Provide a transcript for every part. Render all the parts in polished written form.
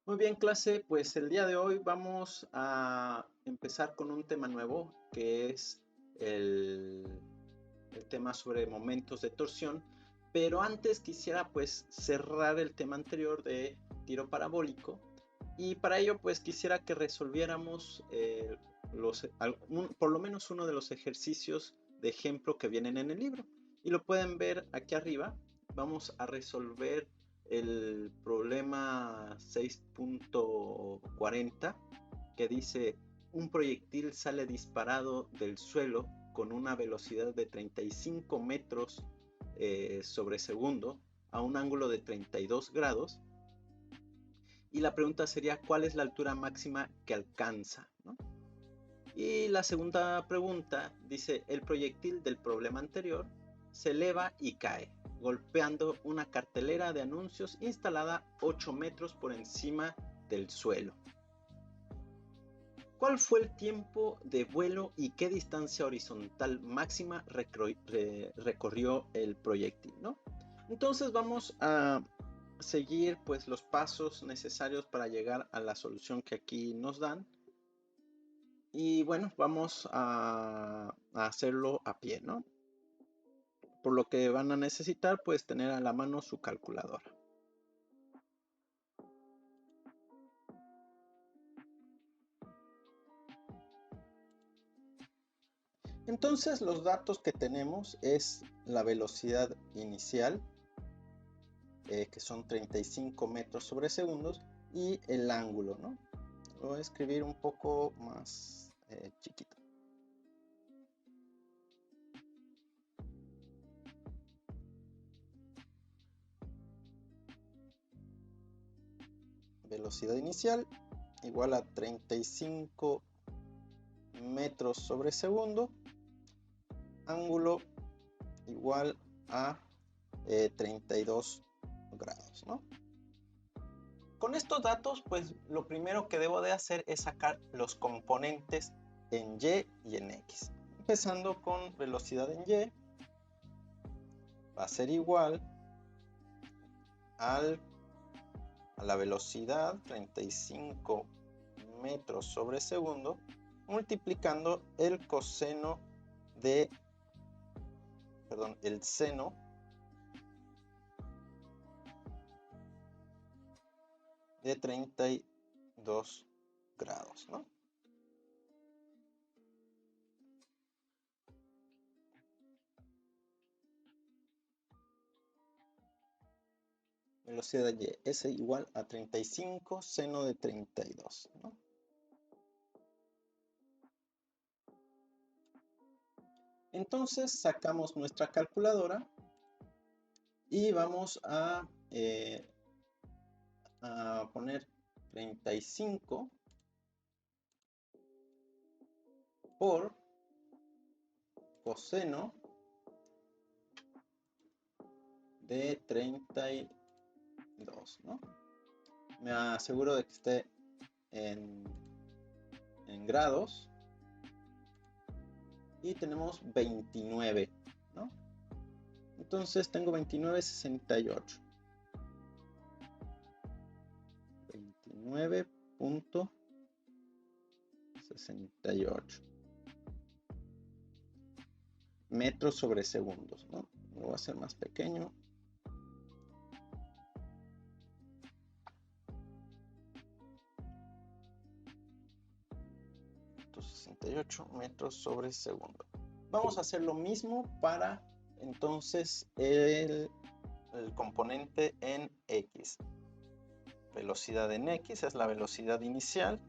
Muy bien, clase, pues el día de hoy vamos a empezar con un tema nuevo que es el tema sobre momentos de torsión, pero antes quisiera pues cerrar el tema anterior de tiro parabólico y para ello pues quisiera que resolviéramos por lo menos uno de los ejercicios de ejemplo que vienen en el libro y lo pueden ver aquí arriba. Vamos a resolver el problema 6.40 que dice: un proyectil sale disparado del suelo con una velocidad de 35 metros sobre segundo a un ángulo de 32 grados. Y la pregunta sería: ¿cuál es la altura máxima que alcanza? ¿No? Y la segunda pregunta dice: el proyectil del problema anterior se eleva y cae, golpeando una cartelera de anuncios instalada 8 metros por encima del suelo. ¿Cuál fue el tiempo de vuelo y qué distancia horizontal máxima recorrió el proyectil, ¿no? Entonces vamos a seguir pues los pasos necesarios para llegar a la solución que aquí nos dan. Y bueno, vamos a hacerlo a pie, ¿no? Por lo que van a necesitar pues tener a la mano su calculadora. Entonces los datos que tenemos es la velocidad inicial, que son 35 metros sobre segundos, y el ángulo, ¿no? Lo voy a escribir un poco más chiquito. Velocidad inicial igual a 35 metros sobre segundo, ángulo igual a 32 grados, ¿no? Con estos datos, pues lo primero que debo de hacer es sacar los componentes en y y en x. Empezando con velocidad en y, va a ser igual a la velocidad 35 metros sobre segundo multiplicando el coseno de, el seno de 32 grados, ¿no? Velocidad de y es igual a 35 seno de 32, ¿no? Entonces sacamos nuestra calculadora y vamos a poner 35 por coseno de 32, ¿no? Me aseguro de que esté en grados y tenemos 29, ¿no? Entonces tengo 29,68. 29.68 metros sobre segundos, ¿no? Lo voy a hacer más pequeño. Metros sobre segundo. Vamos a hacer lo mismo para entonces el componente en x. Velocidad en x es la velocidad inicial,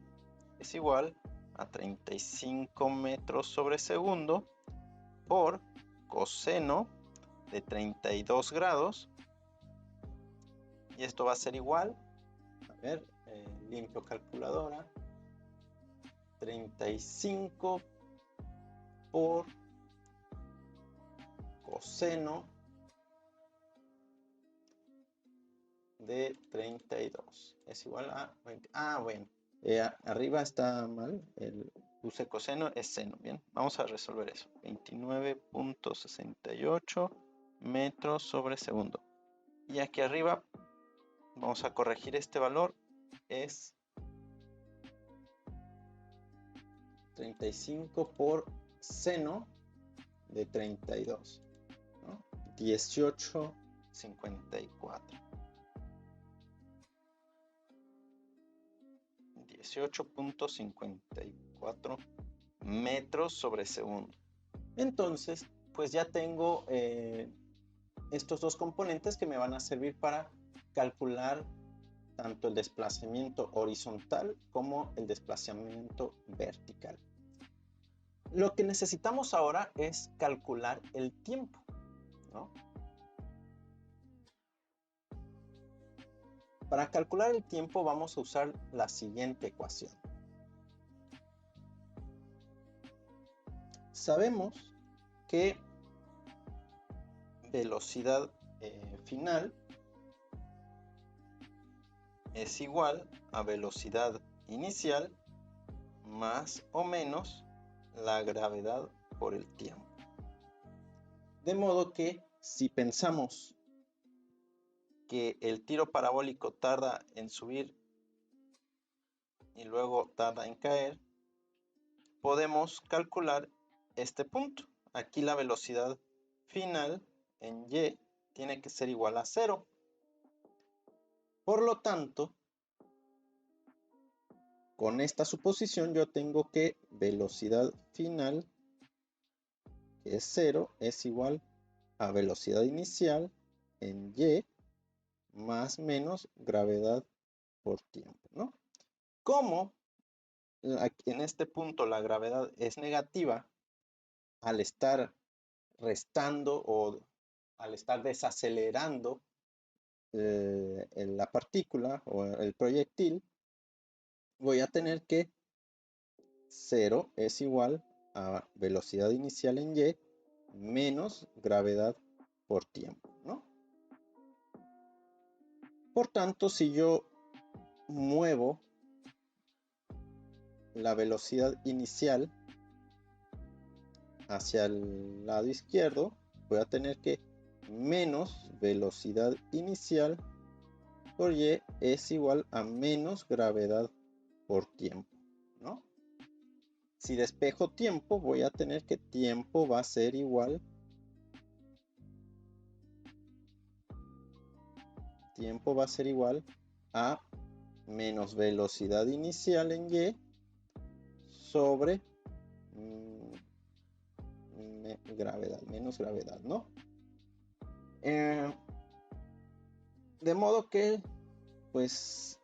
es igual a 35 metros sobre segundo por coseno de 32 grados, y esto va a ser igual, a ver, limpio calculadora, 35 por coseno de 32 es igual a 20. Bueno, arriba está mal, puse coseno, es seno. Bien, vamos a resolver eso. 29.68 metros sobre segundo. Y aquí arriba vamos a corregir este valor es 35 por seno de 32, ¿no? 18,54. 18.54 metros sobre segundo. Entonces, pues ya tengo estos dos componentes que me van a servir para calcular tanto el desplazamiento horizontal como el desplazamiento vertical. Lo que necesitamos ahora es calcular el tiempo, ¿no? Para calcular el tiempo vamos a usar la siguiente ecuación. Sabemos que velocidad final es igual a velocidad inicial más o menos la gravedad por el tiempo. De modo que si pensamos que el tiro parabólico tarda en subir y luego tarda en caer, podemos calcular este punto. Aquí la velocidad final en y tiene que ser igual a 0. Por lo tanto, con esta suposición yo tengo que velocidad final, que es 0, es igual a velocidad inicial en y más menos gravedad por tiempo, ¿no? Como en este punto la gravedad es negativa, al estar restando o al estar desacelerando la partícula o el proyectil, voy a tener que 0 es igual a velocidad inicial en y menos gravedad por tiempo, ¿no? Por tanto, si yo muevo la velocidad inicial hacia el lado izquierdo, voy a tener que menos velocidad inicial por y es igual a menos gravedad por tiempo, ¿no? Si despejo tiempo, voy a tener que tiempo va a ser igual a menos velocidad inicial en y sobre menos gravedad, ¿no? De modo que, pues,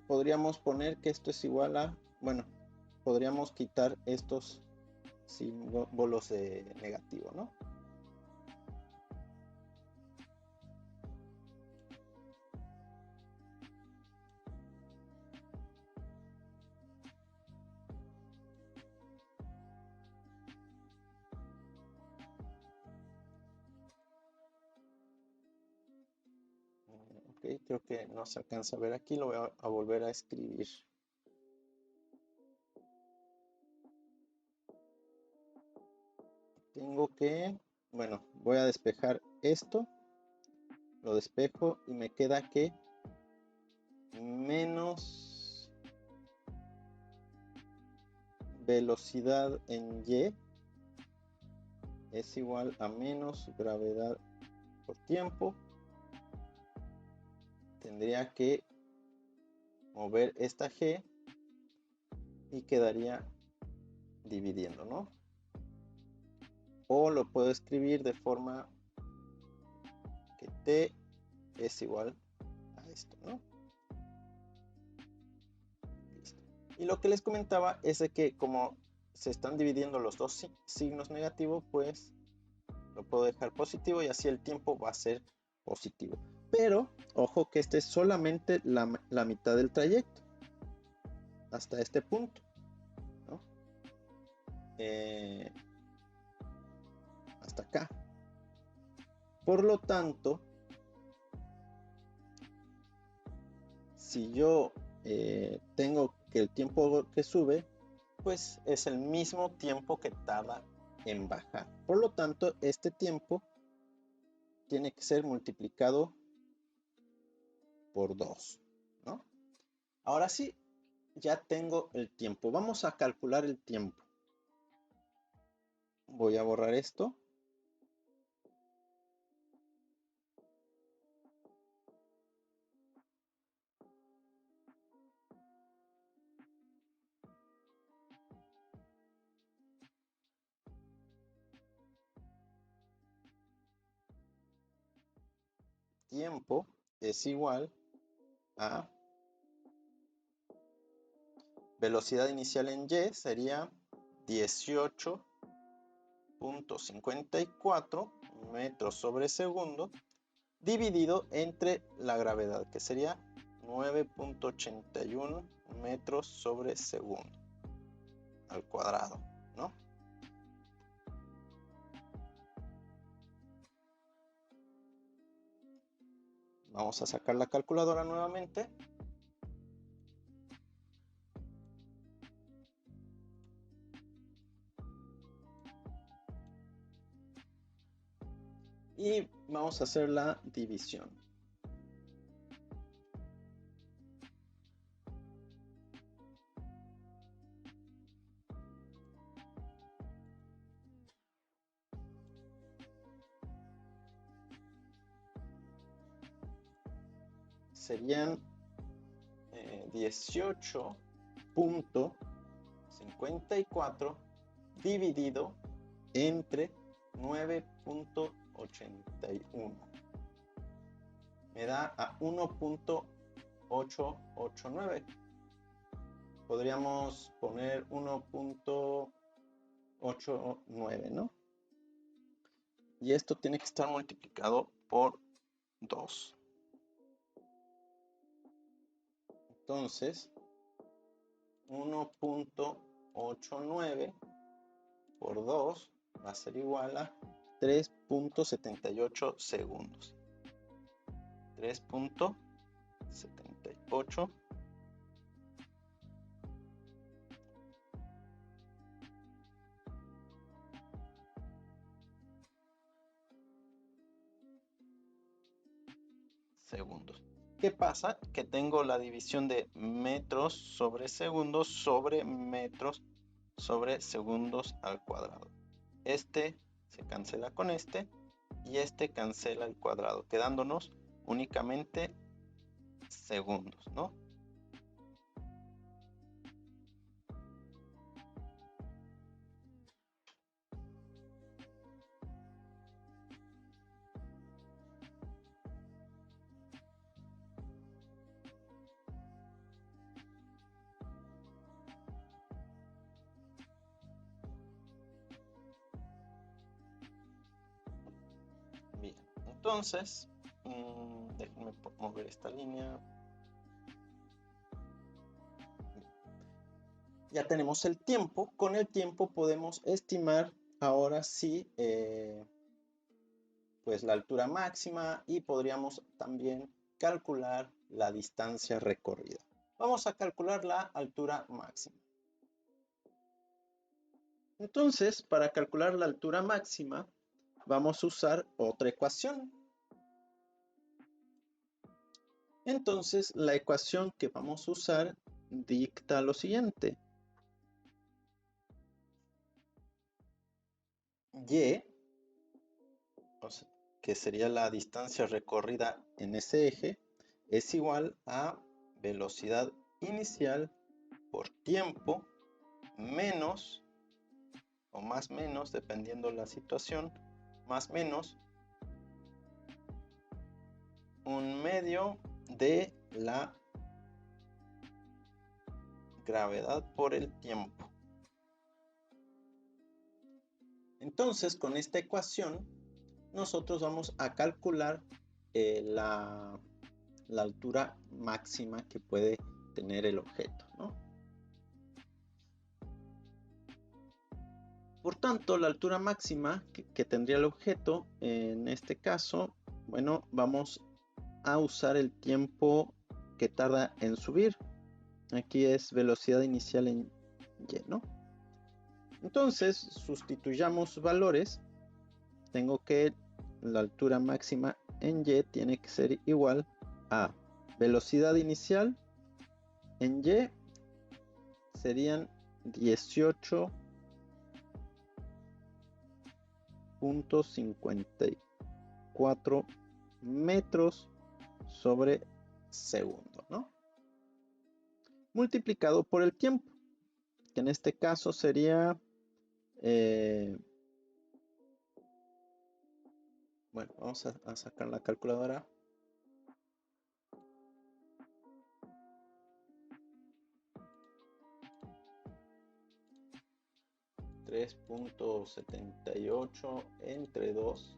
podríamos poner que esto es igual a, bueno, podríamos quitar estos símbolos de negativo, ¿no? Ok, creo que no se alcanza a ver aquí, lo voy a volver a escribir. Tengo que, bueno, voy a despejar esto, lo despejo y me queda que menos velocidad en y es igual a menos gravedad por tiempo. Tendría que mover esta g y quedaría dividiendo, ¿no? O lo puedo escribir de forma que t es igual a esto, ¿no? Listo. Y lo que les comentaba es de que como se están dividiendo los dos signos negativos, pues lo puedo dejar positivo y así el tiempo va a ser positivo. Pero ojo que este es solamente la mitad del trayecto hasta este punto, ¿no? Hasta acá. Por lo tanto, si yo tengo que el tiempo que sube, pues es el mismo tiempo que tarda en bajar. Por lo tanto, este tiempo tiene que ser multiplicado por 2, ¿no? Ahora sí, ya tengo el tiempo. Vamos a calcular el tiempo. Voy a borrar esto. Tiempo es igual a velocidad inicial en y, sería 18.54 metros sobre segundo, dividido entre la gravedad, que sería 9.81 metros sobre segundo al cuadrado, ¿no? Vamos a sacar la calculadora nuevamente. Y vamos a hacer la división. Serían 18.54 dividido entre 9.81. Me da a 1.889. Podríamos poner 1.89, ¿no? Y esto tiene que estar multiplicado por 2. Entonces, 1.89 por 2 va a ser igual a 3.78 segundos. 3.78 segundos. ¿Qué pasa? Que tengo la división de metros sobre segundos sobre metros sobre segundos al cuadrado. Este se cancela con este y este cancela el cuadrado, quedándonos únicamente segundos, ¿no? Bien, entonces, déjenme mover esta línea. Ya tenemos el tiempo. Con el tiempo podemos estimar ahora sí pues la altura máxima y podríamos también calcular la distancia recorrida. Vamos a calcular la altura máxima. Entonces, para calcular la altura máxima, vamos a usar otra ecuación. Entonces, la ecuación que vamos a usar dicta lo siguiente. Y, o sea, que sería la distancia recorrida en ese eje, es igual a velocidad inicial por tiempo menos o más menos, dependiendo la situación, más menos un medio de la gravedad por el tiempo. Entonces, con esta ecuación, nosotros vamos a calcular la altura máxima que puede tener el objeto, ¿no? Por tanto, la altura máxima que tendría el objeto, en este caso, bueno, vamos a usar el tiempo que tarda en subir. Aquí es velocidad inicial en y, ¿no? Entonces, sustituyamos valores. Tengo que la altura máxima en y tiene que ser igual a velocidad inicial En Y serían 18.54 metros sobre segundo, ¿no? Multiplicado por el tiempo, que en este caso sería, bueno, vamos a sacar la calculadora. .78 entre 2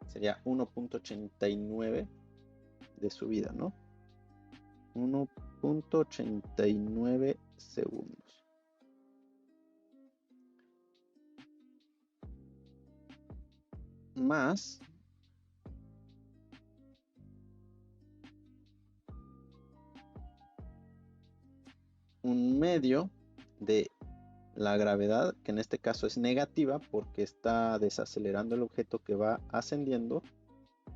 sería 1.89 de subida, ¿no? 1.89 segundos. Más un medio de la gravedad, que en este caso es negativa porque está desacelerando el objeto que va ascendiendo,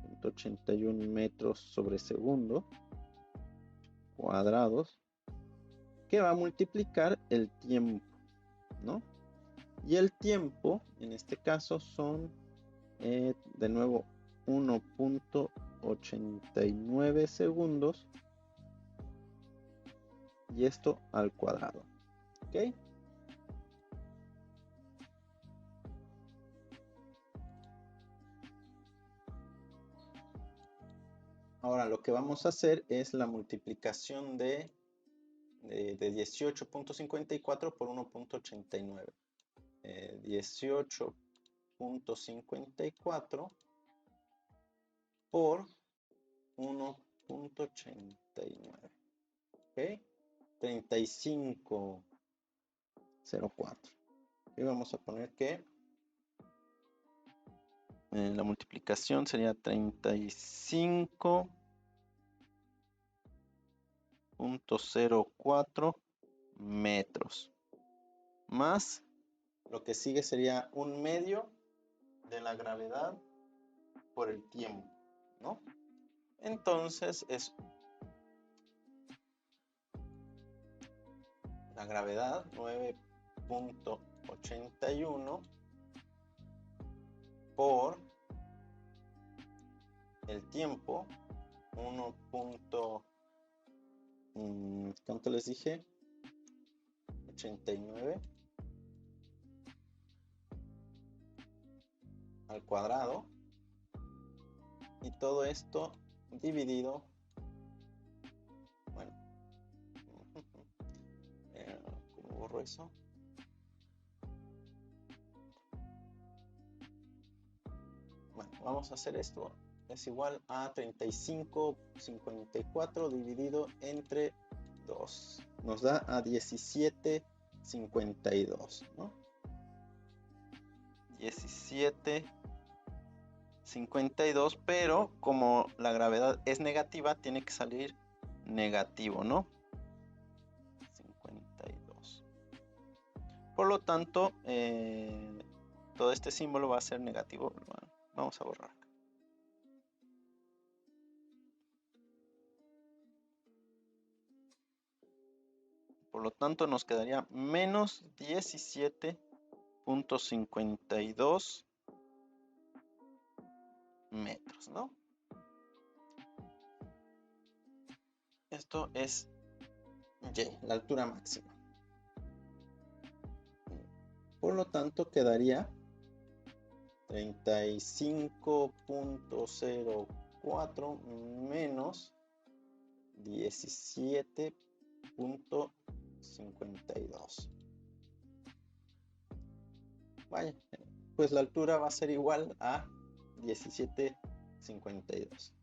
181 metros sobre segundo cuadrados, que va a multiplicar el tiempo, ¿no? Y el tiempo en este caso son de nuevo 1.89 segundos, y esto al cuadrado, ¿ok? Ahora lo que vamos a hacer es la multiplicación de 18.54 por 1.89. 18.54 por 1.89. ¿Ok? 35.04. Y vamos a poner que la multiplicación sería 35.04 metros. Más lo que sigue sería un medio de la gravedad por el tiempo, ¿no? Entonces es la gravedad 9.81 por el tiempo 1. ¿Cuánto les dije? 89 al cuadrado, y todo esto dividido, bueno, ¿cómo borro eso? Bueno, vamos a hacer esto, es igual a 35.54 dividido entre 2, nos da a 17.52, ¿no? 17.52, pero como la gravedad es negativa, tiene que salir negativo, ¿no? 52. Por lo tanto, todo este símbolo va a ser negativo. Bueno, vamos a borrar acá. Por lo tanto, nos quedaría menos 17.52 metros, ¿no? Esto es Y, la altura máxima. Por lo tanto, quedaría 35.04 menos 17.52. Vaya, pues la altura va a ser igual a 17.52.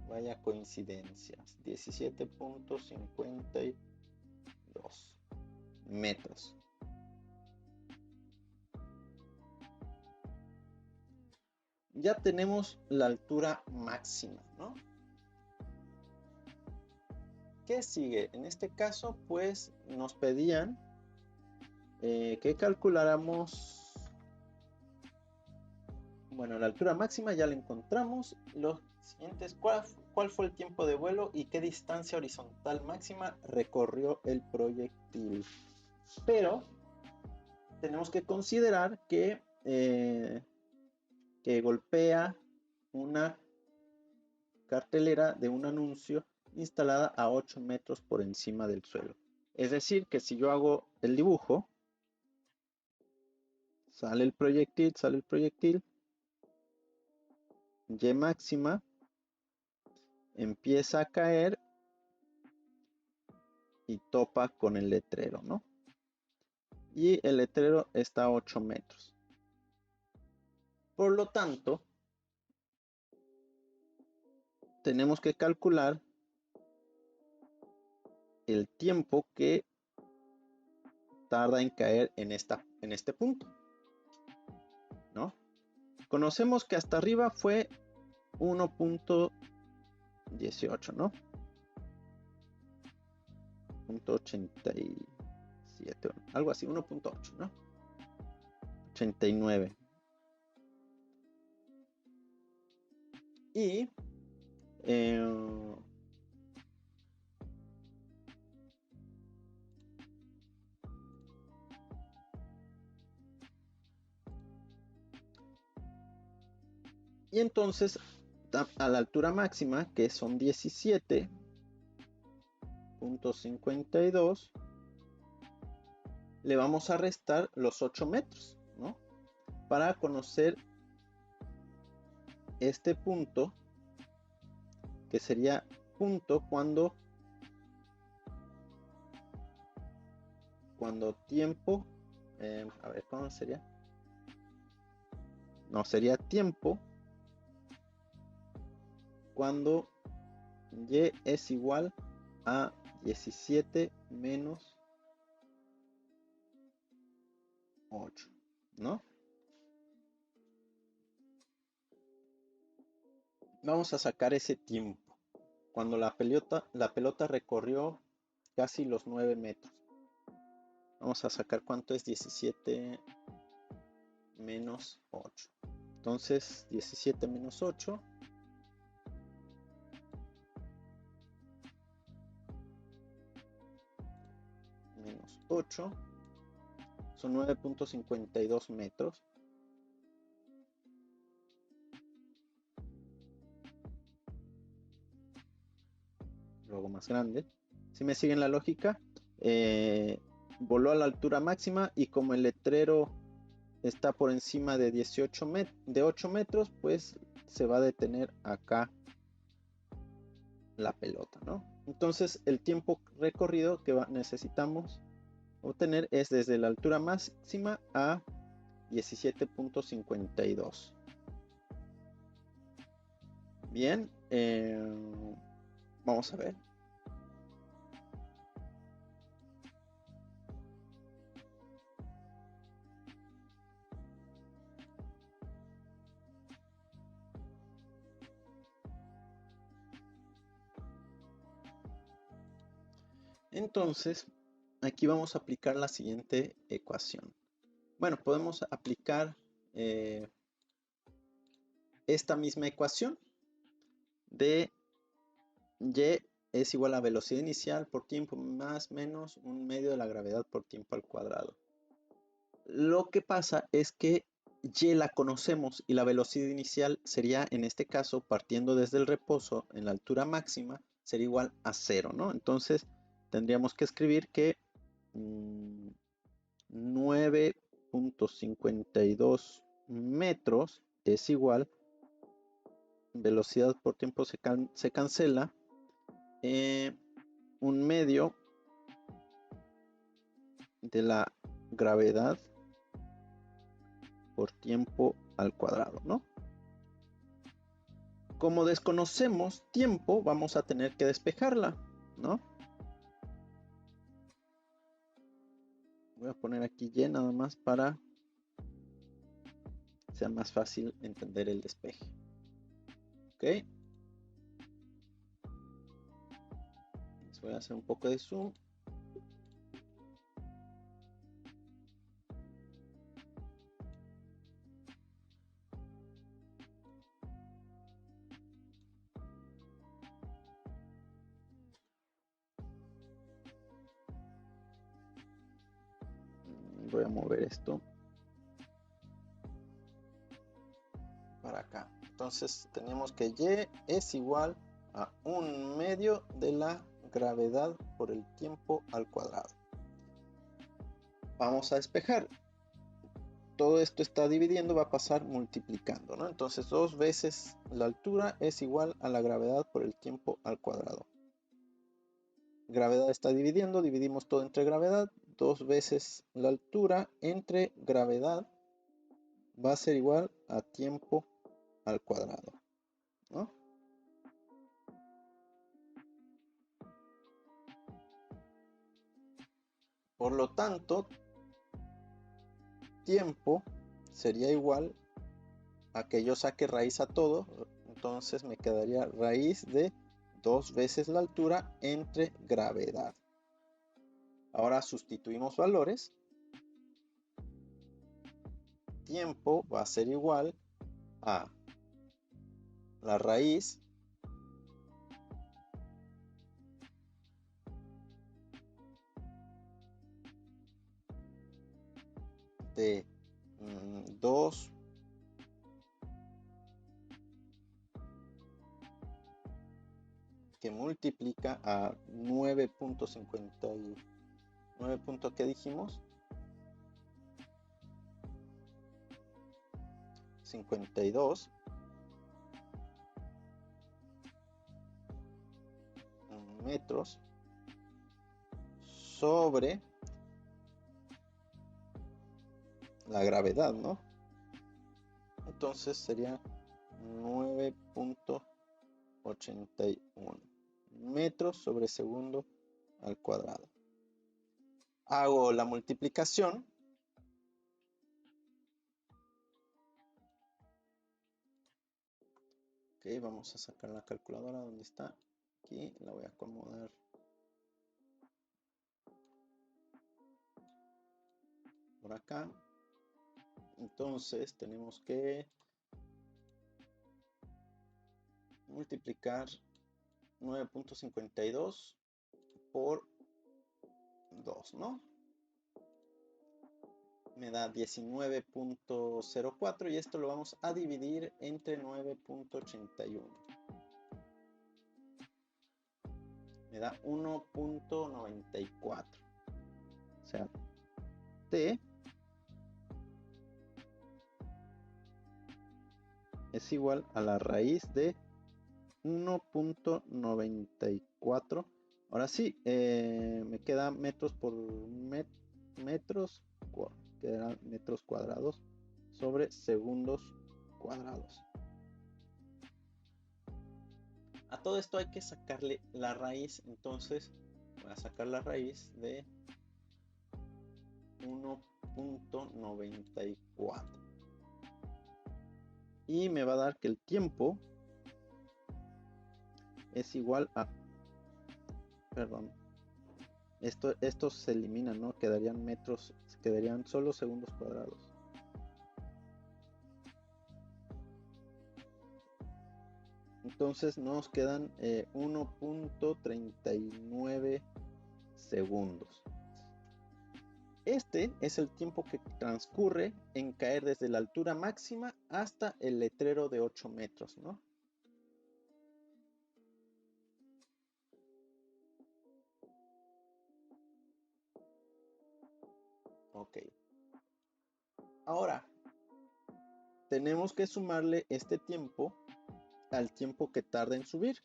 Vaya coincidencias. 17.52 metros. Ya tenemos la altura máxima, ¿no? ¿Qué sigue? En este caso, pues nos pedían que calculáramos, Bueno, la altura máxima ya la encontramos. Los siguientes, ¿cuál fue el tiempo de vuelo y qué distancia horizontal máxima recorrió el proyectil? Pero tenemos que considerar que golpea una cartelera de un anuncio instalada a 8 metros por encima del suelo. Es decir, que si yo hago el dibujo, sale el proyectil, Y máxima, empieza a caer y topa con el letrero, ¿no? Y el letrero está a 8 metros. Por lo tanto, tenemos que calcular el tiempo que tarda en caer en este punto, ¿no? Conocemos que hasta arriba fue 1.18, ¿no? 1.87, algo así, 1.8, ¿no? 89. Y entonces a la altura máxima, que son 17.52, le vamos a restar los 8 metros, ¿no? Para conocer este punto, que sería punto cuando tiempo, a ver, ¿cómo sería? No, sería tiempo cuando y es igual a 17 menos 8, ¿no? Vamos a sacar ese tiempo cuando la pelota recorrió casi los 9 metros. Vamos a sacar cuánto es 17 menos 8. Entonces 17 menos 8 menos 8 son 9.52 metros. Luego más grande. Si me siguen la lógica, voló a la altura máxima y como el letrero está por encima de 8 metros, pues se va a detener acá la pelota, ¿no? Entonces el tiempo recorrido que necesitamos obtener es desde la altura máxima a 17.52. Bien, vamos a ver. Entonces, aquí vamos a aplicar la siguiente ecuación. Bueno, podemos aplicar esta misma ecuación de y es igual a velocidad inicial por tiempo más menos un medio de la gravedad por tiempo al cuadrado. Lo que pasa es que y la conocemos y la velocidad inicial sería, en este caso, partiendo desde el reposo en la altura máxima, sería igual a 0, ¿no? Entonces tendríamos que escribir que 9.52 metros es igual, velocidad por tiempo se cancela, un medio de la gravedad por tiempo al cuadrado, ¿no? Como desconocemos tiempo, vamos a tener que despejarla, ¿no? Voy a poner aquí Y nada más para que sea más fácil entender el despeje. ¿Ok? Les voy a hacer un poco de zoom. voy a mover esto para acá. Entonces tenemos que y es igual a 1/2 de la gravedad por el tiempo al cuadrado. Vamos a despejar. Todo esto está dividiendo, va a pasar multiplicando, ¿no? Entonces 2 veces la altura es igual a la gravedad por el tiempo al cuadrado. Gravedad está dividiendo, dividimos todo entre gravedad. 2 veces la altura entre gravedad va a ser igual a tiempo al cuadrado, ¿no? Por lo tanto, tiempo sería igual a que yo saque raíz a todo. Entonces me quedaría raíz de 2 veces la altura entre gravedad. Ahora sustituimos valores. Tiempo va a ser igual a la raíz de 2 que multiplica a 9.59. ¿Qué dijimos? 52 metros sobre la gravedad, ¿no? Entonces sería 9.81 metros sobre segundo al cuadrado. Hago la multiplicación. Ok, vamos a sacar la calculadora. ¿Dónde está? Aquí la voy a acomodar. Por acá. Entonces tenemos que multiplicar 9.52 por 2, ¿no? Me da 19.04 y esto lo vamos a dividir entre 9.81. Me da 1.94. O sea, T es igual a la raíz de 1.94. Ahora sí, me queda metros por metros, quedarán metros cuadrados sobre segundos cuadrados. A todo esto hay que sacarle la raíz, entonces voy a sacar la raíz de 1.94 y me va a dar que el tiempo es igual a, perdón, estos se eliminan, ¿no? Quedarían metros, quedarían solo segundos cuadrados. Entonces nos quedan 1.39 segundos. Este es el tiempo que transcurre en caer desde la altura máxima hasta el letrero de 8 metros, ¿no? Ok. Ahora, tenemos que sumarle este tiempo al tiempo que tarda en subir.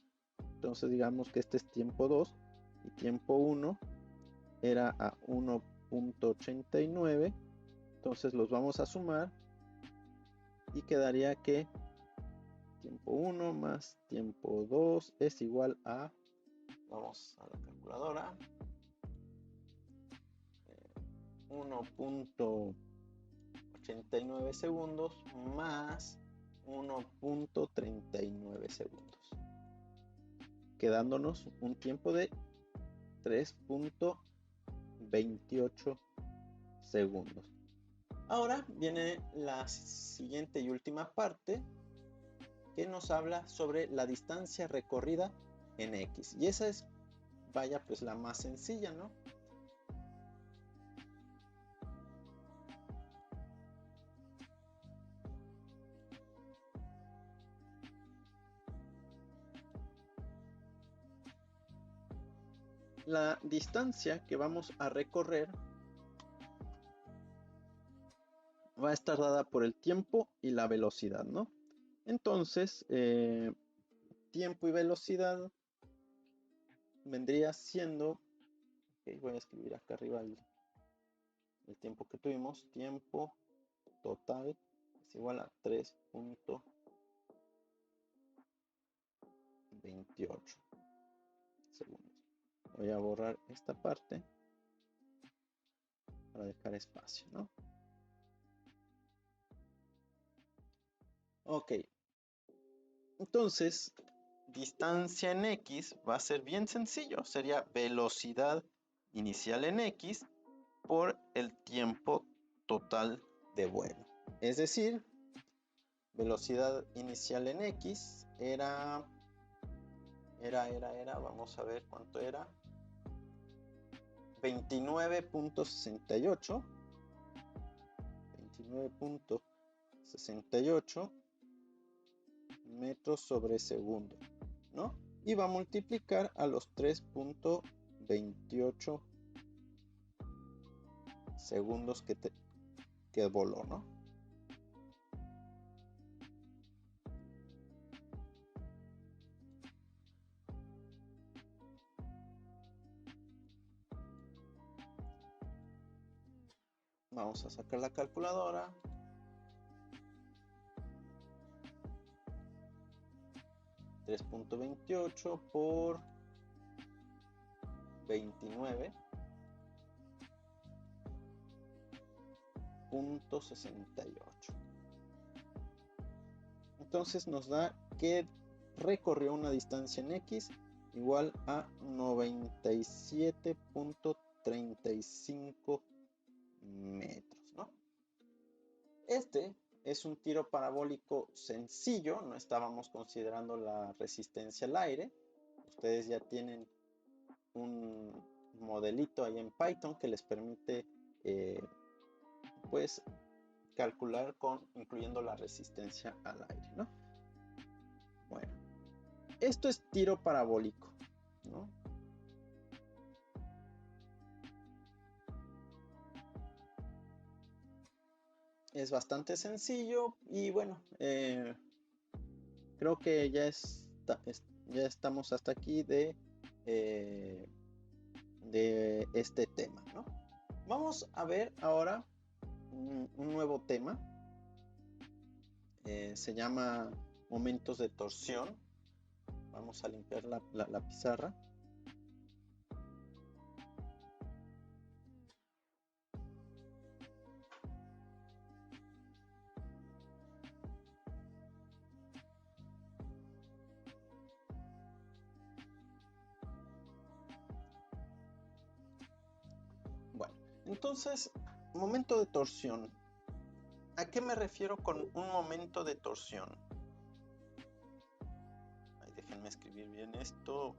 Entonces digamos que este es tiempo 2 y tiempo 1 era a 1.89. Entonces los vamos a sumar y quedaría que tiempo 1 más tiempo 2 es igual a, vamos a la calculadora, 1.89 segundos más 1.39 segundos, quedándonos un tiempo de 3.28 segundos. Ahora viene la siguiente y última parte que nos habla sobre la distancia recorrida en X. Y esa es, vaya, pues la más sencilla, ¿no? la distancia que vamos a recorrer va a estar dada por el tiempo y la velocidad, ¿no? Entonces, tiempo y velocidad vendría siendo, okay, voy a escribir acá arriba el tiempo que tuvimos. Tiempo total es igual a 3.28 segundos. Voy a borrar esta parte para dejar espacio, ¿no? Ok. Entonces, distancia en X va a ser bien sencillo. Sería velocidad inicial en X por el tiempo total de vuelo. Es decir, velocidad inicial en X era, vamos a ver cuánto era. 29.68 metros sobre segundo, ¿no? Y va a multiplicar a los 3.28 segundos que voló, ¿no? Vamos a sacar la calculadora. 3.28 por 29.68. Entonces nos da que recorrió una distancia en X igual a 97.35 metros, ¿no? Este es un tiro parabólico sencillo, no estábamos considerando la resistencia al aire. Ustedes ya tienen un modelito ahí en Python que les permite pues calcular incluyendo la resistencia al aire, ¿no? Bueno, esto es tiro parabólico, ¿no? Es bastante sencillo y bueno, creo que ya estamos hasta aquí de este tema, ¿no? Vamos a ver ahora un nuevo tema. Se llama momentos de torsión. Vamos a limpiar la pizarra. Bueno, entonces, momento de torsión. ¿A qué me refiero con un momento de torsión? Ay, déjenme escribir bien esto.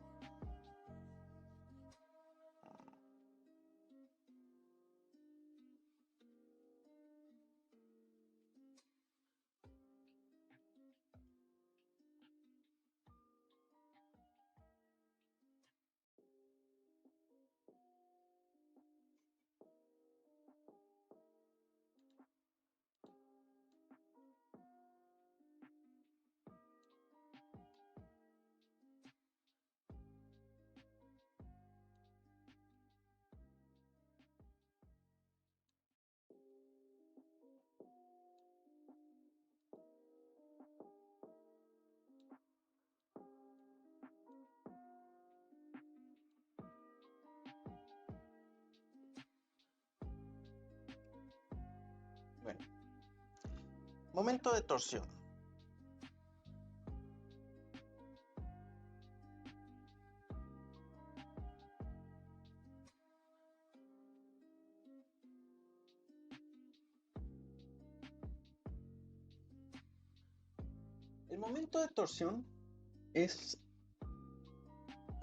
Bueno, momento de torsión. El momento de torsión es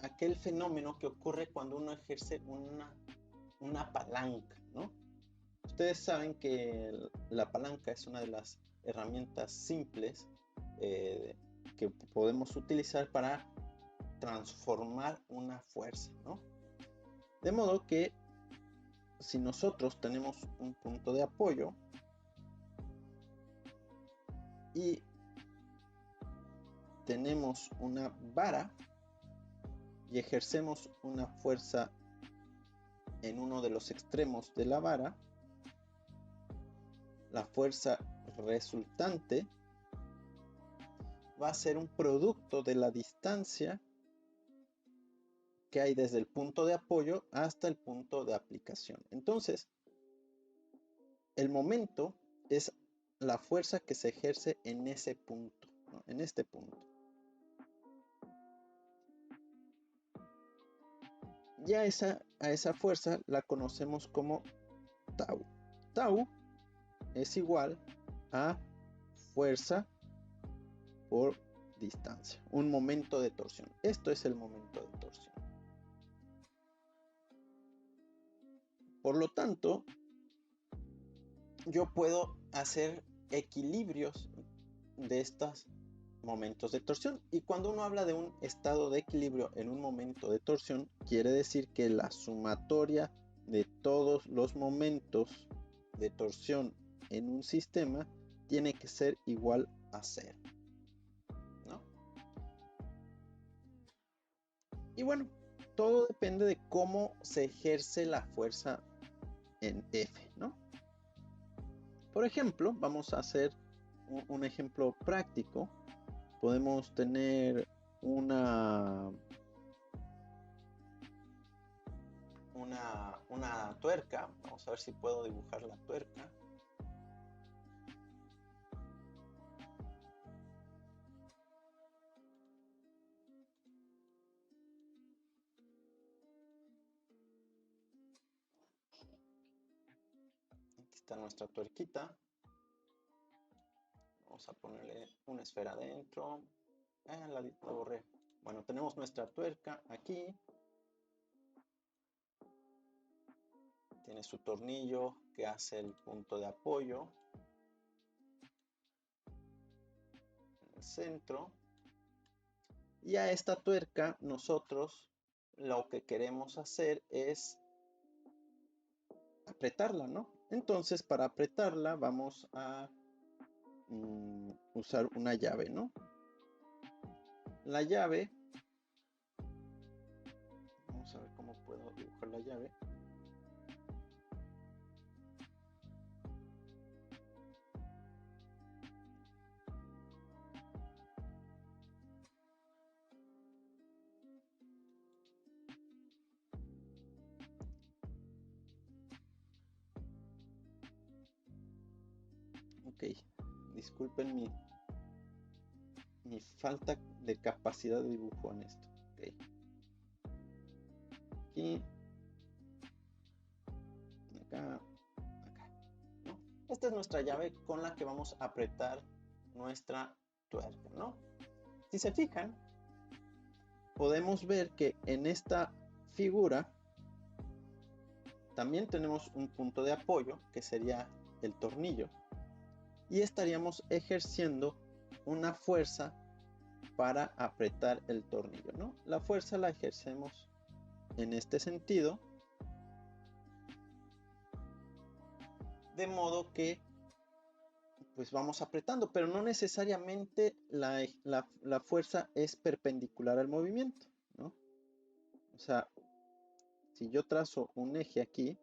aquel fenómeno que ocurre cuando uno ejerce una palanca, ¿no? Ustedes saben que la palanca es una de las herramientas simples que podemos utilizar para transformar una fuerza, ¿no? De modo que si nosotros tenemos un punto de apoyo y tenemos una vara y ejercemos una fuerza en uno de los extremos de la vara, la fuerza resultante va a ser un producto de la distancia que hay desde el punto de apoyo hasta el punto de aplicación. Entonces, el momento es la fuerza que se ejerce en ese punto, ¿no? En este punto. Ya a esa fuerza la conocemos como tau. Tau es igual a fuerza por distancia, un momento de torsión. Esto es el momento de torsión. Por lo tanto, yo puedo hacer equilibrios de estos momentos de torsión. Y cuando uno habla de un estado de equilibrio en un momento de torsión, quiere decir que la sumatoria de todos los momentos de torsión en un sistema tiene que ser igual a 0, ¿no? Y bueno, todo depende de cómo se ejerce la fuerza en F, ¿no? Por ejemplo, vamos a hacer un ejemplo práctico. Podemos tener una tuerca. Vamos a ver si puedo dibujar la tuerca. Aquí está nuestra tuerquita. Vamos a ponerle una esfera adentro. La borré. Bueno, tenemos nuestra tuerca aquí. Tiene su tornillo que hace el punto de apoyo en el centro. Y a esta tuerca nosotros lo que queremos hacer es apretarla, ¿no? Entonces, para apretarla vamos a usar una llave, ¿no? La llave, vamos a ver cómo puedo dibujar la llave. Ok, disculpen mi falta de capacidad de dibujo en esto. Okay. Aquí, acá, ¿no? Esta es nuestra llave con la que vamos a apretar nuestra tuerca, ¿no? Si se fijan, podemos ver que en esta figura también tenemos un punto de apoyo que sería el tornillo y estaríamos ejerciendo una fuerza para apretar el tornillo, ¿no? La fuerza la ejercemos en este sentido, de modo que pues vamos apretando, pero no necesariamente la fuerza es perpendicular al movimiento, ¿no? O sea, si yo trazo un eje aquí,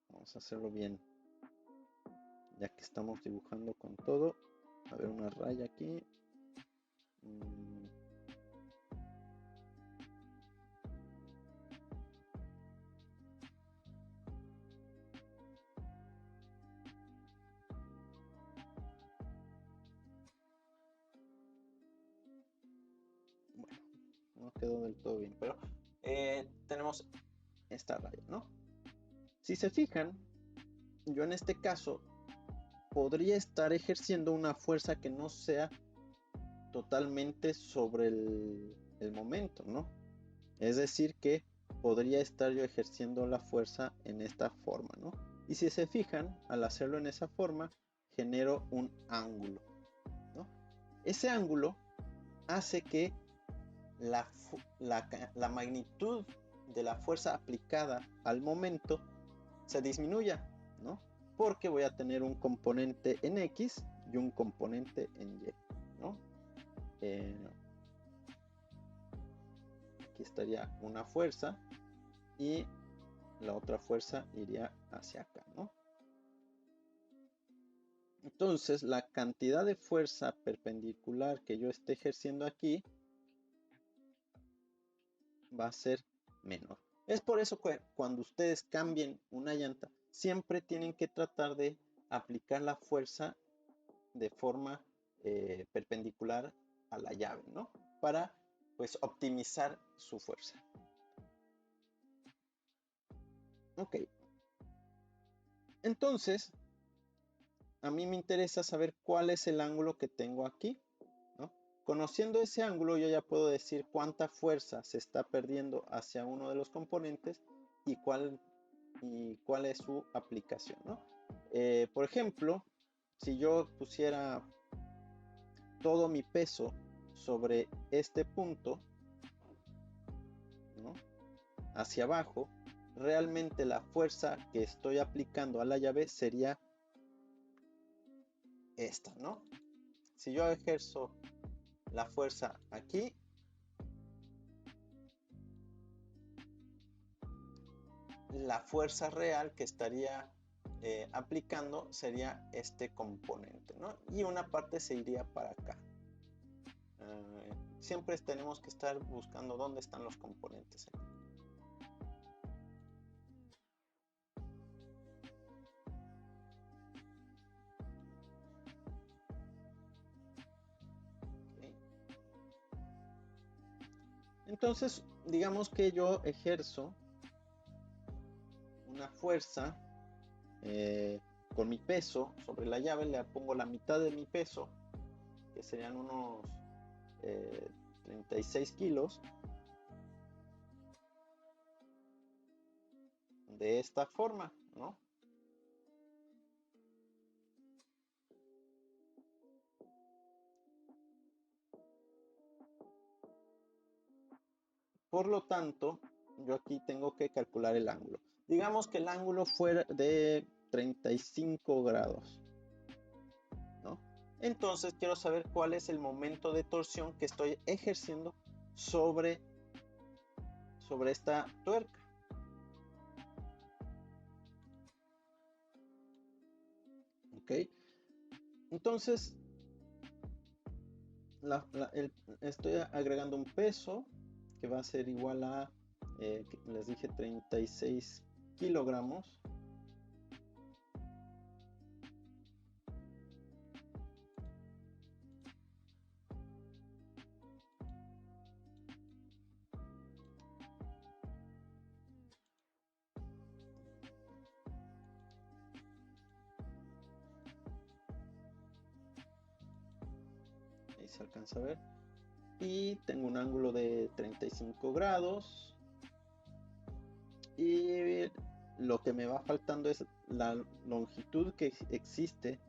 vamos a hacerlo bien, ya que estamos dibujando con todo. A ver, una raya aquí. Bueno, no quedó del todo bien, pero tenemos esta raya, ¿no? Si se fijan, yo en este caso podría estar ejerciendo una fuerza que no sea totalmente sobre el momento, ¿no? Es decir, que podría estar yo ejerciendo la fuerza en esta forma, ¿no? Y si se fijan, al hacerlo en esa forma, genero un ángulo, ¿no? Ese ángulo hace que la magnitud de la fuerza aplicada al momento se disminuya, ¿no? Porque voy a tener un componente en X y un componente en Y, ¿no? Aquí estaría una fuerza y la otra fuerza iría hacia acá, ¿no? Entonces, la cantidad de fuerza perpendicular que yo esté ejerciendo aquí va a ser menor. Es por eso que cuando ustedes cambien una llanta, siempre tienen que tratar de aplicar la fuerza de forma perpendicular a la llave, ¿no? Para, pues, optimizar su fuerza. Ok. Entonces, a mí me interesa saber cuál es el ángulo que tengo aquí, ¿no? Conociendo ese ángulo, yo ya puedo decir cuánta fuerza se está perdiendo hacia uno de los componentes y cuál es su aplicación, ¿no? Por ejemplo, si yo pusiera todo mi peso sobre este punto, ¿no? Hacia abajo, realmente la fuerza que estoy aplicando a la llave sería esta, ¿no? Si yo ejerzo la fuerza aquí, la fuerza real que estaría aplicando sería este componente, ¿no? Y una parte se iría para acá. Siempre tenemos que estar buscando dónde están los componentes aquí. Okay. Entonces, digamos que yo ejerzo una fuerza con mi peso sobre la llave, le pongo la mitad de mi peso, que serían unos 36 kilos, de esta forma, ¿no? Por lo tanto, yo aquí tengo que calcular el ángulo. Digamos que el ángulo fuera de 35 grados, ¿no? Entonces quiero saber cuál es el momento de torsión que estoy ejerciendo sobre esta tuerca. ¿Ok? Entonces, estoy agregando un peso que va a ser igual a, les dije, 36 kilogramos. Ahí se alcanza a ver. Y tengo un ángulo de 35 grados. Y lo que me va faltando es la longitud que existe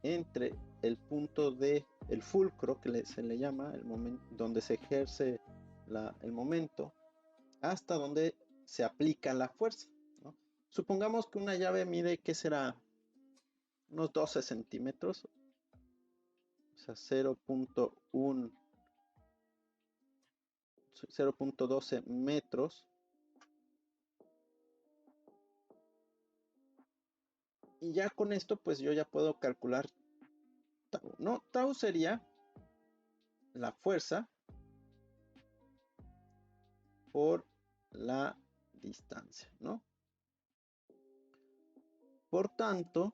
entre el punto de el fulcro, que se le llama, el momento donde se ejerce el momento, hasta donde se aplica la fuerza, ¿no? Supongamos que una llave mide, ¿qué será? Unos 12 centímetros, o sea, 0.12 metros. Y ya con esto, pues yo ya puedo calcular tau, ¿no? Tau sería la fuerza por la distancia, ¿no? Por tanto,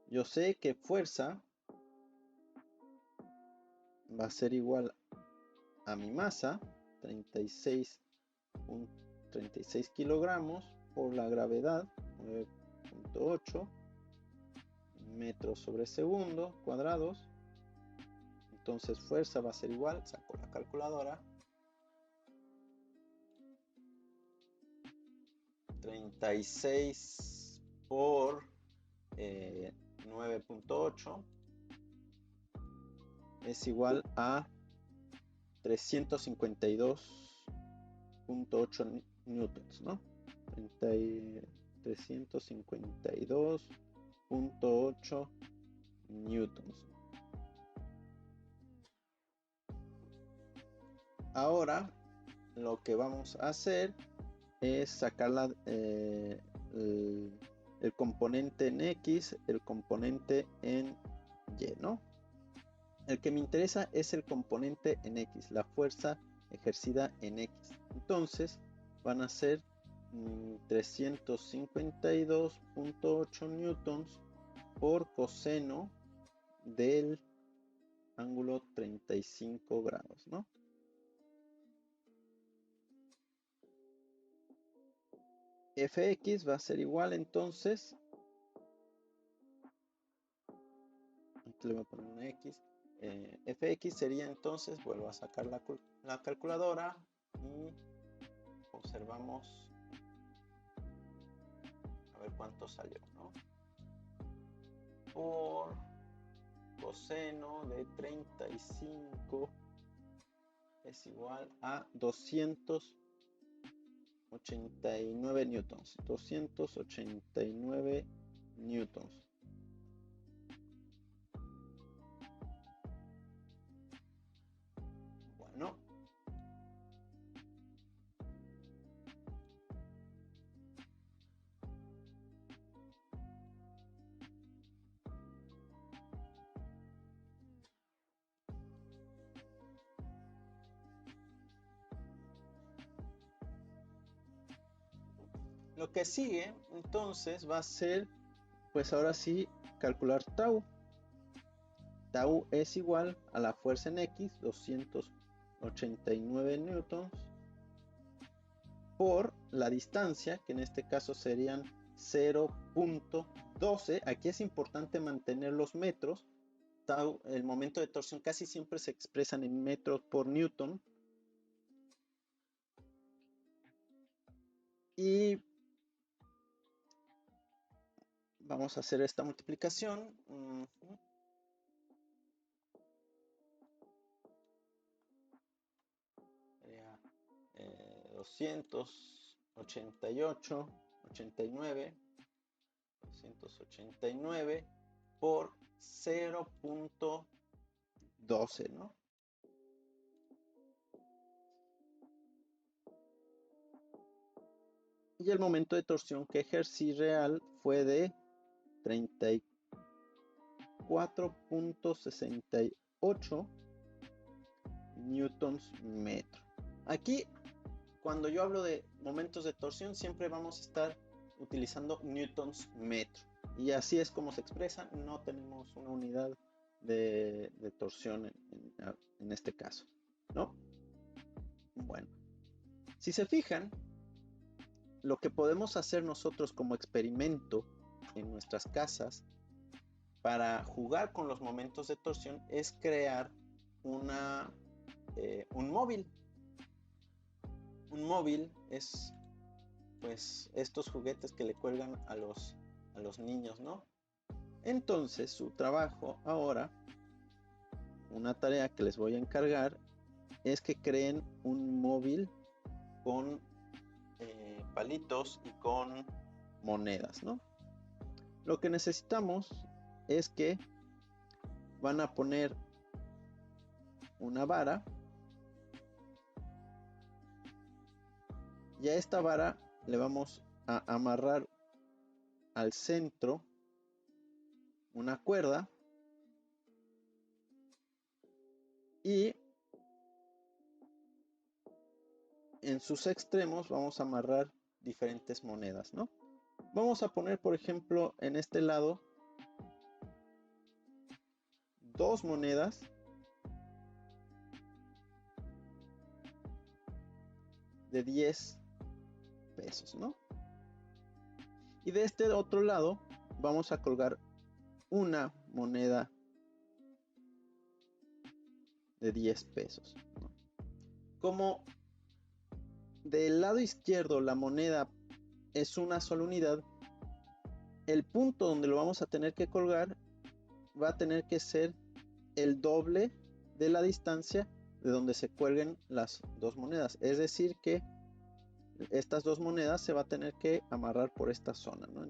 yo sé que fuerza va a ser igual a mi masa, 36 kilogramos, por la gravedad, 9.8 metros sobre segundo cuadrados. Entonces fuerza va a ser igual, saco la calculadora, 36 por 9.8 es igual a 352 352.8 newtons, ¿no? 352.8 newtons. Ahora lo que vamos a hacer es sacar el componente en X, el componente en Y, ¿no? El que me interesa es el componente en X, la fuerza ejercida en X. Entonces van a ser 352.8 newtons por coseno del ángulo 35 grados, ¿no? Fx va a ser igual entonces, aquí le voy a poner una X, Fx sería entonces, vuelvo a sacar la calculadora y observamos a ver cuánto salió, ¿no? Por coseno de 35 es igual a 289 newtons. 289 newtons. Bueno. Lo que sigue entonces va a ser, pues ahora sí, calcular tau. Tau es igual a la fuerza en X, 289 newtons, por la distancia, que en este caso serían 0.12. Aquí es importante mantener los metros. Tau, el momento de torsión casi siempre se expresan en metros por newton. Y vamos a hacer esta multiplicación. Sería 289 por 0.12, ¿no? Y el momento de torsión que ejercí real fue de 34.68 newtons metro. Aquí, cuando yo hablo de momentos de torsión, siempre vamos a estar utilizando newtons metro. Y así es como se expresa, no tenemos una unidad de torsión en este caso, ¿no? Bueno, si se fijan, lo que podemos hacer nosotros como experimento en nuestras casas para jugar con los momentos de torsión es crear un móvil. Un móvil es pues estos juguetes que le cuelgan a los niños, ¿no? Entonces su trabajo ahora, una tarea que les voy a encargar, es que creen un móvil con palitos y con monedas, ¿no? Lo que necesitamos es que van a poner una vara y a esta vara le vamos a amarrar al centro una cuerda y en sus extremos vamos a amarrar diferentes monedas, ¿no? Vamos a poner, por ejemplo, en este lado 2 monedas de 10 pesos, ¿no? Y de este otro lado vamos a colgar una moneda de 10 pesos, ¿no? Como del lado izquierdo la moneda es una sola unidad, el punto donde lo vamos a tener que colgar va a tener que ser el doble de la distancia de donde se cuelguen las 2 monedas. Es decir que estas dos monedas se va a tener que amarrar por esta zona, ¿no?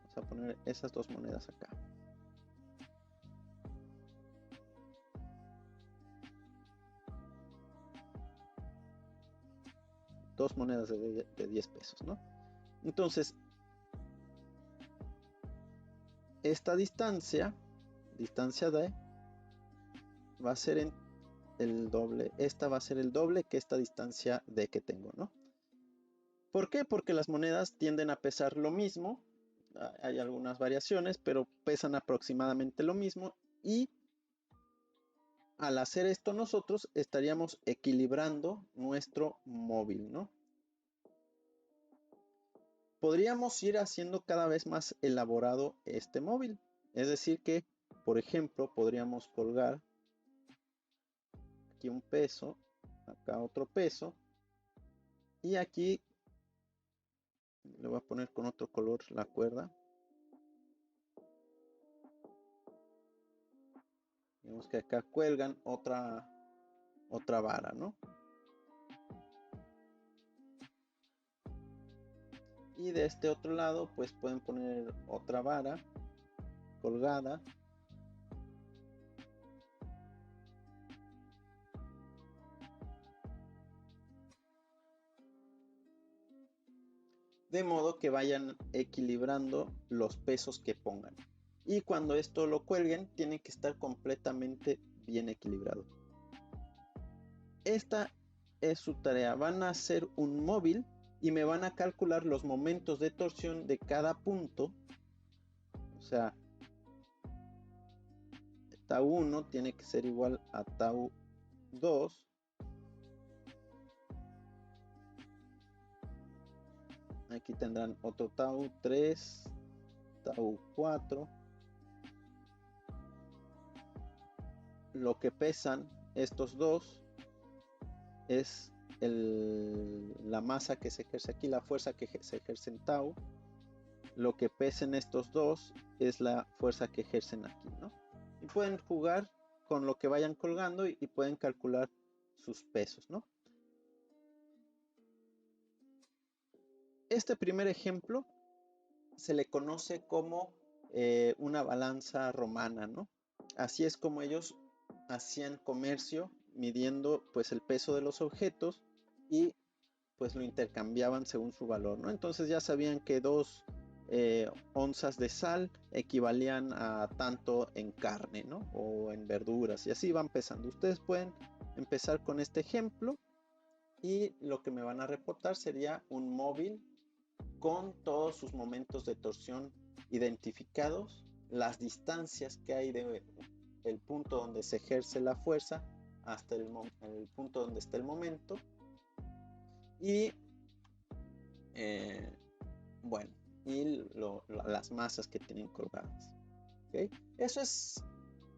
Vamos a poner esas dos monedas acá. Dos monedas de 10 pesos, ¿no? Entonces, esta distancia D, va a ser el doble. Esta va a ser el doble que esta distancia D que tengo, ¿no? ¿Por qué? Porque las monedas tienden a pesar lo mismo. Hay algunas variaciones, pero pesan aproximadamente lo mismo. Y al hacer esto nosotros estaríamos equilibrando nuestro móvil, ¿no? Podríamos ir haciendo cada vez más elaborado este móvil. Es decir que, por ejemplo, podríamos colgar aquí un peso, acá otro peso, y aquí le voy a poner con otro color la cuerda. Vemos que acá cuelgan otra vara, ¿no? Y de este otro lado, pues pueden poner otra vara colgada. De modo que vayan equilibrando los pesos que pongan. Y cuando esto lo cuelguen, tiene que estar completamente bien equilibrado. Esta es su tarea. Van a hacer un móvil y me van a calcular los momentos de torsión de cada punto. O sea, tau 1 tiene que ser igual a tau 2. Aquí tendrán otro tau 3, tau 4. Lo que pesan estos dos es la masa que se ejerce aquí, la fuerza que se ejerce en tau. Lo que pesen estos dos es la fuerza que ejercen aquí, ¿no? Y pueden jugar con lo que vayan colgando y pueden calcular sus pesos, ¿no? Este primer ejemplo se le conoce como una balanza romana, ¿no? Así es como ellos hacían comercio, midiendo pues el peso de los objetos y pues lo intercambiaban según su valor, ¿no? Entonces ya sabían que 2 onzas de sal equivalían a tanto en carne, ¿no? O en verduras, y así van pesando. Ustedes pueden empezar con este ejemplo y lo que me van a reportar sería un móvil con todos sus momentos de torsión identificados, las distancias que hay del punto donde se ejerce la fuerza hasta el punto donde está el momento, y bueno, y las masas que tienen colgadas. ¿Okay? Eso es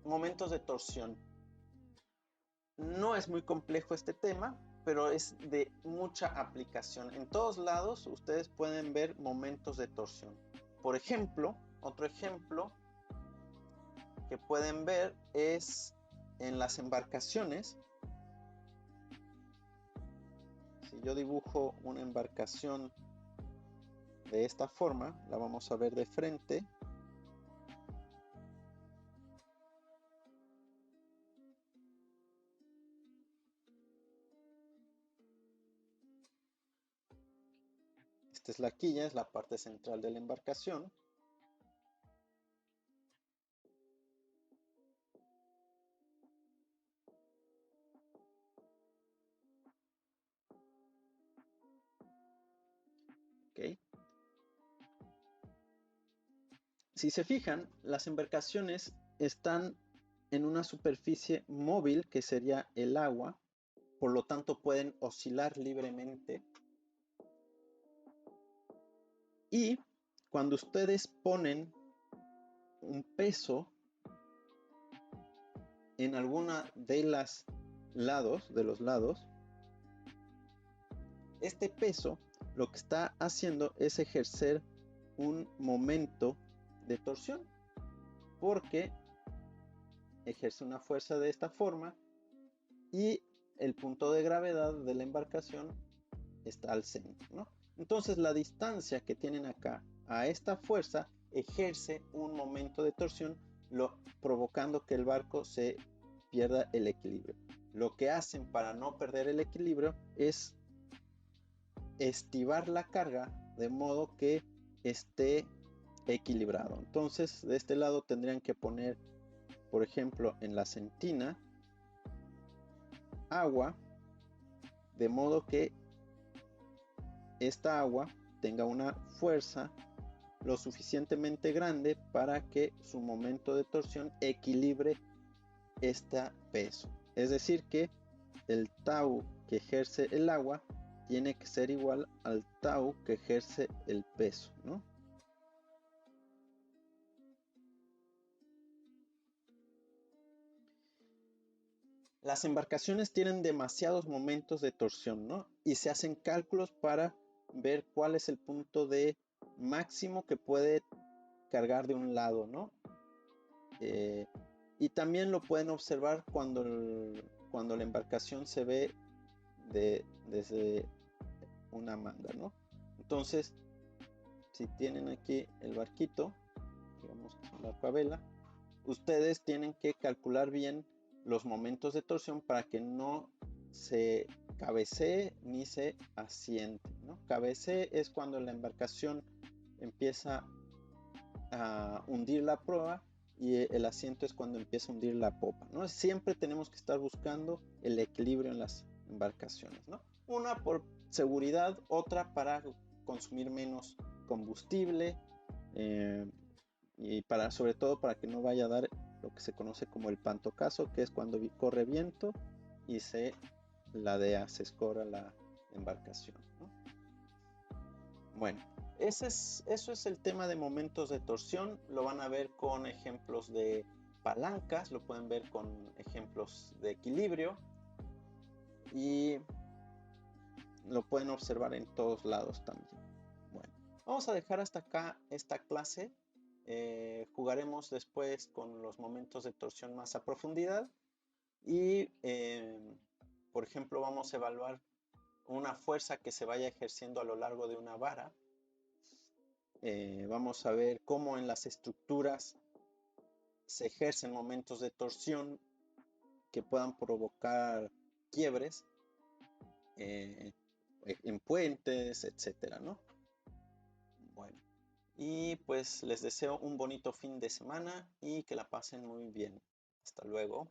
momentos de torsión. No es muy complejo este tema, pero es de mucha aplicación. En todos lados ustedes pueden ver momentos de torsión. Por ejemplo, otro ejemplo que pueden ver es en las embarcaciones. Si yo dibujo una embarcación de esta forma, la vamos a ver de frente. Esta es la quilla, es la parte central de la embarcación. ¿Okay? Si se fijan, las embarcaciones están en una superficie móvil que sería el agua, por lo tanto pueden oscilar libremente. Y cuando ustedes ponen un peso en alguna de los lados, este peso lo que está haciendo es ejercer un momento de torsión, porque ejerce una fuerza de esta forma y el punto de gravedad de la embarcación está al centro, ¿no? Entonces la distancia que tienen acá a esta fuerza ejerce un momento de torsión, provocando que el barco se pierda el equilibrio. Lo que hacen para no perder el equilibrio es estivar la carga de modo que esté equilibrado. Entonces de este lado tendrían que poner, por ejemplo, en la sentina agua, de modo que esta agua tenga una fuerza lo suficientemente grande para que su momento de torsión equilibre este peso. Es decir que el tau que ejerce el agua tiene que ser igual al tau que ejerce el peso, ¿no? Las embarcaciones tienen demasiados momentos de torsión, ¿no? Y se hacen cálculos para ver cuál es el punto de máximo que puede cargar de un lado, ¿no? Y también lo pueden observar cuando la embarcación se ve desde una manga, ¿no? Entonces, si tienen aquí el barquito, digamos que es un barco a vela, ustedes tienen que calcular bien los momentos de torsión para que no se cabecee ni se asiente, ¿no? Cabecee es cuando la embarcación empieza a hundir la proa y el asiento es cuando empieza a hundir la popa, ¿no? Siempre tenemos que estar buscando el equilibrio en las embarcaciones, ¿no? Una por seguridad, otra para consumir menos combustible, y sobre todo para que no vaya a dar lo que se conoce como el pantocazo, que es cuando corre viento y se ladea, se escora la embarcación, ¿no? Bueno, eso es el tema de momentos de torsión. Lo van a ver con ejemplos de palancas, lo pueden ver con ejemplos de equilibrio y lo pueden observar en todos lados también. Bueno, vamos a dejar hasta acá esta clase. Jugaremos después con los momentos de torsión más a profundidad y por ejemplo vamos a evaluar una fuerza que se vaya ejerciendo a lo largo de una vara. Vamos a ver cómo en las estructuras se ejercen momentos de torsión que puedan provocar quiebres en puentes, etcétera, ¿no? Bueno, y pues les deseo un bonito fin de semana y que la pasen muy bien. Hasta luego.